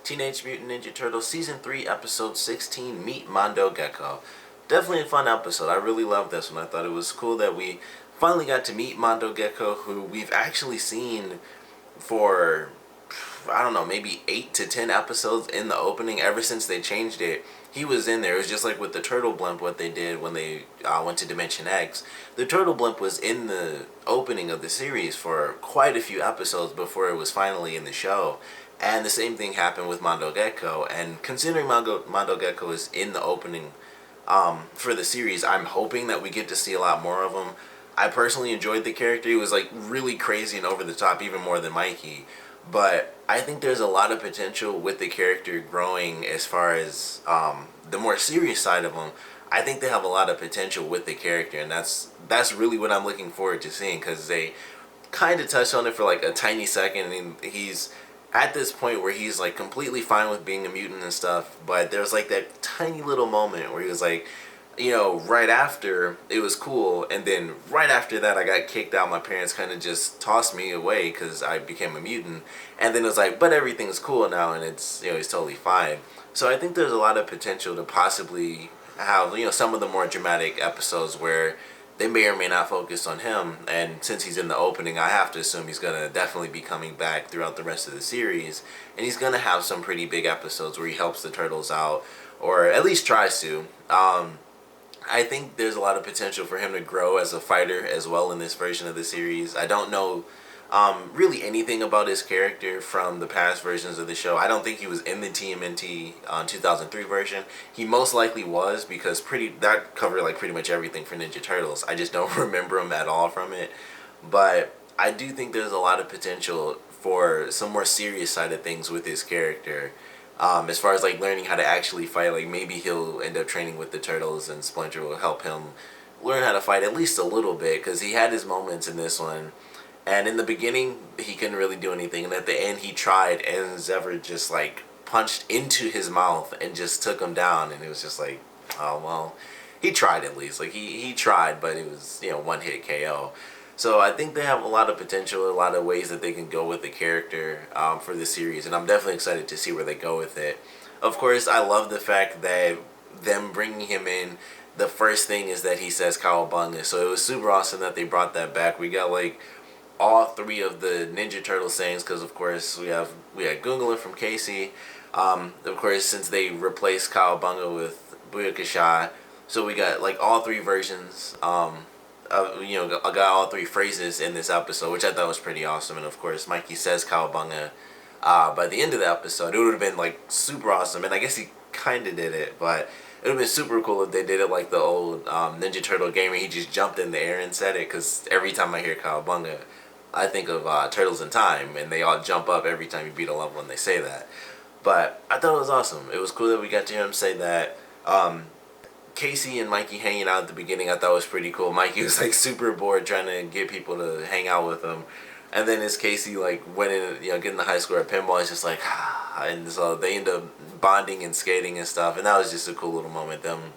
Teenage Mutant Ninja Turtles Season 3, Episode 16, Meet Mondo Gecko. Definitely a fun episode. I really loved this one. I thought it was cool that we finally got to meet Mondo Gecko, who we've actually seen for, I don't know, maybe 8 to 10 episodes in the opening. Ever since they changed it, he was in there. It was just like with the Turtle Blimp, what they did when they went to Dimension X. The Turtle Blimp was in the opening of the series for quite a few episodes before it was finally in the show. And the same thing happened with Mondo Gecko. And considering Mondo Gecko is in the opening for the series, I'm hoping that we get to see a lot more of him. I personally enjoyed the character. He was like really crazy and over the top, even more than Mikey. But I think there's a lot of potential with the character growing as far as the more serious side of him. I think they have a lot of potential with the character, and that's really what I'm looking forward to seeing, because they kind of touched on it for like a tiny second. And he's at this point where he's like completely fine with being a mutant and stuff, but there's like that tiny little moment where he was like, right after it was cool, and then right after that I got kicked out. My parents kind of just tossed me away because I became a mutant, and then it was like, but everything's cool now, and it's totally fine. So I think there's a lot of potential to possibly have some of the more dramatic episodes where they may or may not focus on him. And since he's in the opening, I have to assume he's going to definitely be coming back throughout the rest of the series. And he's going to have some pretty big episodes where he helps the turtles out, or at least tries to. I think there's a lot of potential for him to grow as a fighter as well in this version of the series. I don't know really anything about his character from the past versions of the show. I don't think he was in the TMNT 2003 version. He most likely was, because that covered like pretty much everything for Ninja Turtles. I just don't remember him at all from it. But I do think there's a lot of potential for some more serious side of things with his character. As far as like learning how to actually fight, like maybe he'll end up training with the Turtles and Splinter will help him learn how to fight at least a little bit, because he had his moments in this one. And in the beginning, he couldn't really do anything. And at the end, he tried, and Zephyr just like punched into his mouth and just took him down. And it was just like, oh, well, he tried at least. Like he tried, but it was, one hit KO. So I think they have a lot of potential, a lot of ways that they can go with the character for this series. And I'm definitely excited to see where they go with it. Of course, I love the fact that them bringing him in, the first thing is that he says Cowabunga. So it was super awesome that they brought that back. We got like all three of the Ninja Turtle sayings, because of course we had Goongler from Casey. Of course, since they replaced Cowabunga with Booyakasha, so we got like all three versions. I got all three phrases in this episode, which I thought was pretty awesome. And of course, Mikey says Cowabunga by the end of the episode. It would have been like super awesome, and I guess he kind of did it, but it would have been super cool if they did it like the old Ninja Turtle game where he just jumped in the air and said it, because every time I hear Cowabunga, I think of Turtles in Time, and they all jump up every time you beat a level when they say that. But I thought it was awesome. It was cool that we got to hear him say that. Casey and Mikey hanging out at the beginning, I thought was pretty cool. Mikey was like super bored trying to get people to hang out with him. And then as Casey like went in, getting the high score at pinball, it's just like, and so they end up bonding and skating and stuff. And that was just a cool little moment, them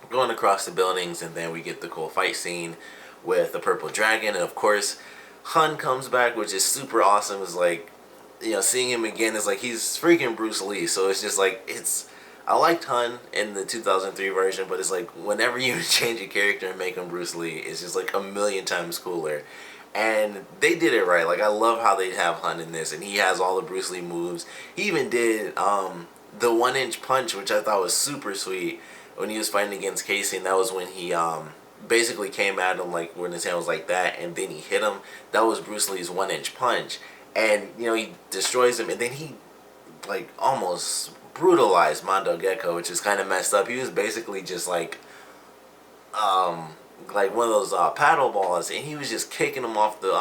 going across the buildings. And then we get the cool fight scene with the purple dragon. And of course, Hun comes back, which is super awesome. It's like, seeing him again is like he's freaking Bruce Lee. So it's just like, I liked Hun in the 2003 version, but it's like whenever you change a character and make him Bruce Lee, it's just like a million times cooler. And they did it right. Like, I love how they have Hun in this, and he has all the Bruce Lee moves. He even did the 1-inch punch, which I thought was super sweet when he was fighting against Casey, and that was when he basically came at him like when his hand was like that, and then he hit him. That was Bruce Lee's 1-inch punch, and he destroys him, and then he like almost brutalized Mondo Gecko, which is kind of messed up. He was basically just like one of those paddle balls, and he was just kicking him off the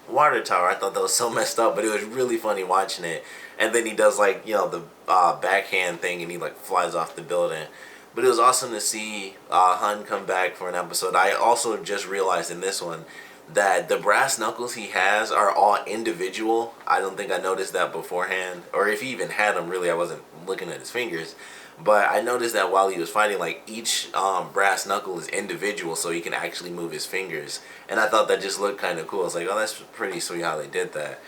water tower. I thought that was so messed up, but it was really funny watching it. And then he does like the backhand thing, and he like flies off the building. But it was awesome to see Hun come back for an episode. I also just realized in this one that the brass knuckles he has are all individual. I don't think I noticed that beforehand, or if he even had them, really, I wasn't looking at his fingers. But I noticed that while he was fighting, like each brass knuckle is individual, so he can actually move his fingers. And I thought that just looked kind of cool. I was like, oh, that's pretty sweet how they did that.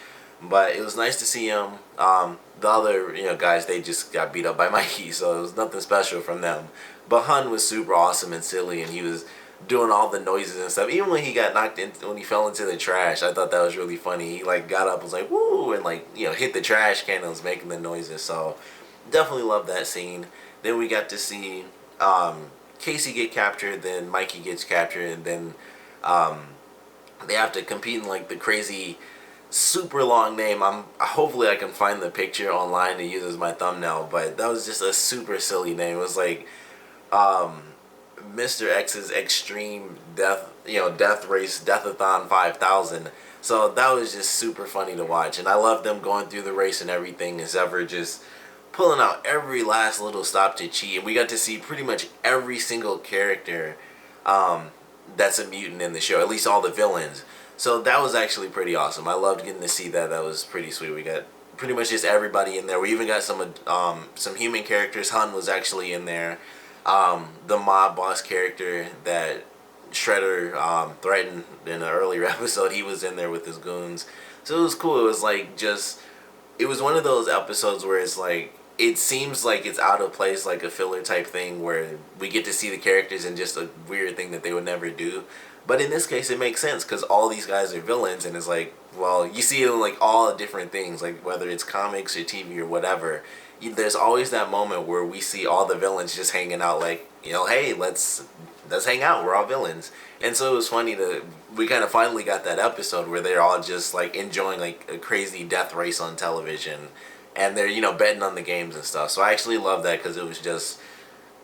But it was nice to see him. The other, guys, they just got beat up by Mikey, so it was nothing special from them. But Hun was super awesome and silly, and he was doing all the noises and stuff. Even when he got knocked in, when he fell into the trash, I thought that was really funny. He like got up, and was like woo, and like hit the trash can and was making the noises. So definitely loved that scene. Then we got to see Casey get captured, then Mikey gets captured, and then they have to compete in like the crazy super long name. Hopefully I can find the picture online to use as my thumbnail, but that was just a super silly name. It was like Mr. X's Extreme Death, Death Race Deathathon 5000. So that was just super funny to watch, and I love them going through the race and everything. As ever, just pulling out every last little stop to cheat, and we got to see pretty much every single character that's a mutant in the show, at least all the villains. So that was actually pretty awesome. I loved getting to see that. That was pretty sweet. We got pretty much just everybody in there. We even got some human characters. Hun was actually in there. The mob boss character that Shredder threatened in an earlier episode, he was in there with his goons. So it was cool. It was like it was one of those episodes where it's like, it seems like it's out of place, like a filler type thing where we get to see the characters in just a weird thing that they would never do. But in this case, it makes sense because all these guys are villains, and it's like, well, you see it in like all different things, like whether it's comics or TV or whatever. There's always that moment where we see all the villains just hanging out, like, hey, let's hang out. We're all villains, and so it was funny we kind of finally got that episode where they're all just like enjoying like a crazy death race on television, and they're betting on the games and stuff. So I actually love that because it was just,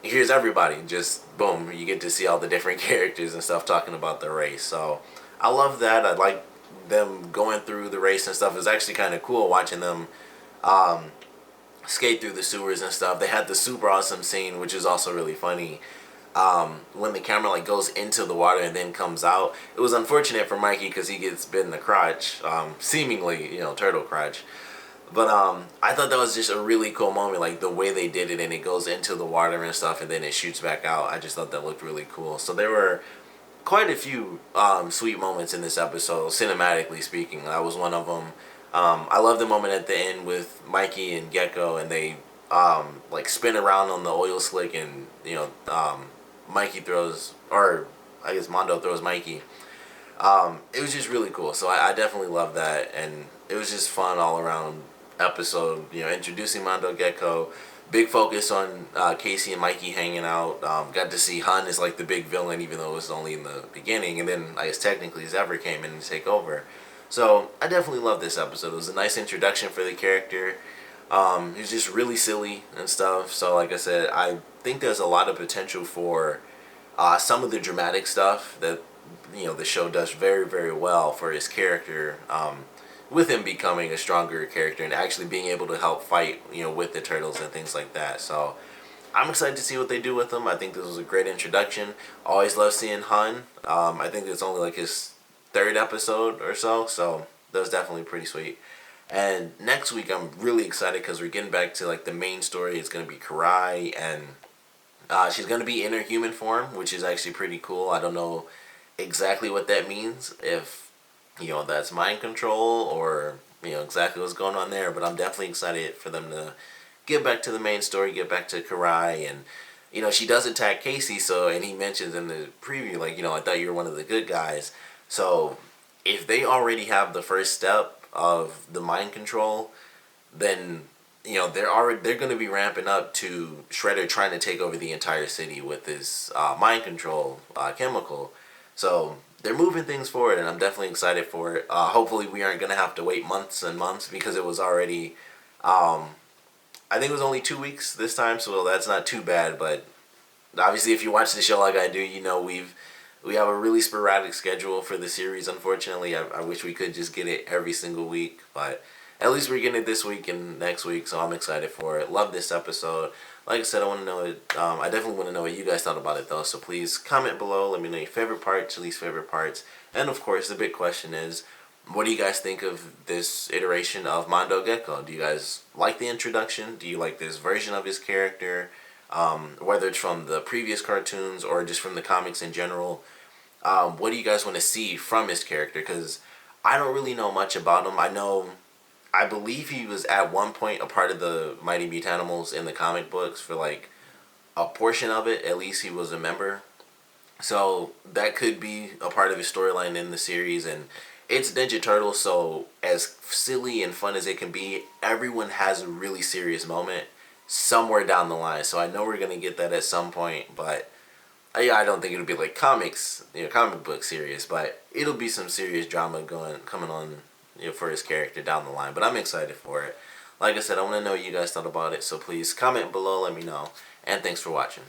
here's everybody, just boom, you get to see all the different characters and stuff talking about the race. So I love that. I like them going through the race and stuff. It was actually kind of cool watching them skate through the sewers and stuff. They had the super awesome scene, which is also really funny, when the camera like goes into the water and then comes out. It was unfortunate for Mikey because he gets bit in the crotch, seemingly turtle crotch. But I thought that was just a really cool moment, like the way they did it, and it goes into the water and stuff, and then it shoots back out. I just thought that looked really cool. So there were quite a few sweet moments in this episode, cinematically speaking. That was one of them. I love the moment at the end with Mikey and Gecko, and they like spin around on the oil slick, and Mikey throws, or I guess Mondo throws Mikey. It was just really cool. So I definitely love that, and it was just fun all around episode, introducing Mondo Gecko. Big focus on Casey and Mikey hanging out. Got to see Hun as like the big villain, even though it was only in the beginning, and then I guess technically Zephyr came in to take over. So I definitely love this episode. It was a nice introduction for the character. He was just really silly and stuff. So like I said, I think there's a lot of potential for some of the dramatic stuff that the show does very, very well for his character. With him becoming a stronger character and actually being able to help fight, with the turtles and things like that. So I'm excited to see what they do with him. I think this was a great introduction. Always love seeing Hun. I think it's only like his third episode or so, so that was definitely pretty sweet. And next week I'm really excited because we're getting back to like the main story. It's going to be Karai, and she's going to be in her human form, which is actually pretty cool. I don't know exactly what that means, if that's mind control or exactly what's going on there, but I'm definitely excited for them to get back to the main story, get back to Karai. And she does attack Casey, so, and he mentions in the preview, like, I thought you were one of the good guys. So if they already have the first step of the mind control, then they're going to be ramping up to Shredder trying to take over the entire city with this mind control chemical. So they're moving things forward, and I'm definitely excited for it. Hopefully we aren't going to have to wait months and months, because it was already, I think it was only 2 weeks this time, so that's not too bad. But obviously if you watch the show like I do, we have a really sporadic schedule for the series, unfortunately. I wish we could just get it every single week, but at least we're getting it this week and next week, so I'm excited for it. Love this episode. Like I said, I want to know it. I definitely want to know what you guys thought about it, though. So please comment below. Let me know your favorite parts, your least favorite parts. And, of course, the big question is, what do you guys think of this iteration of Mondo Gecko? Do you guys like the introduction? Do you like this version of his character? Whether it's from the previous cartoons or just from the comics in general. What do you guys want to see from his character? Because I don't really know much about him. I know I believe he was at one point a part of the Mighty Mutanimals in the comic books for like a portion of it. At least he was a member. So that could be a part of his storyline in the series. And it's Ninja Turtles, so as silly and fun as it can be, everyone has a really serious moment somewhere down the line. So I know we're going to get that at some point, but yeah, I don't think it'll be like comics, comic book serious, but it'll be some serious drama coming on, for his character down the line. But I'm excited for it. Like I said, I want to know what you guys thought about it, so please comment below, let me know, and thanks for watching.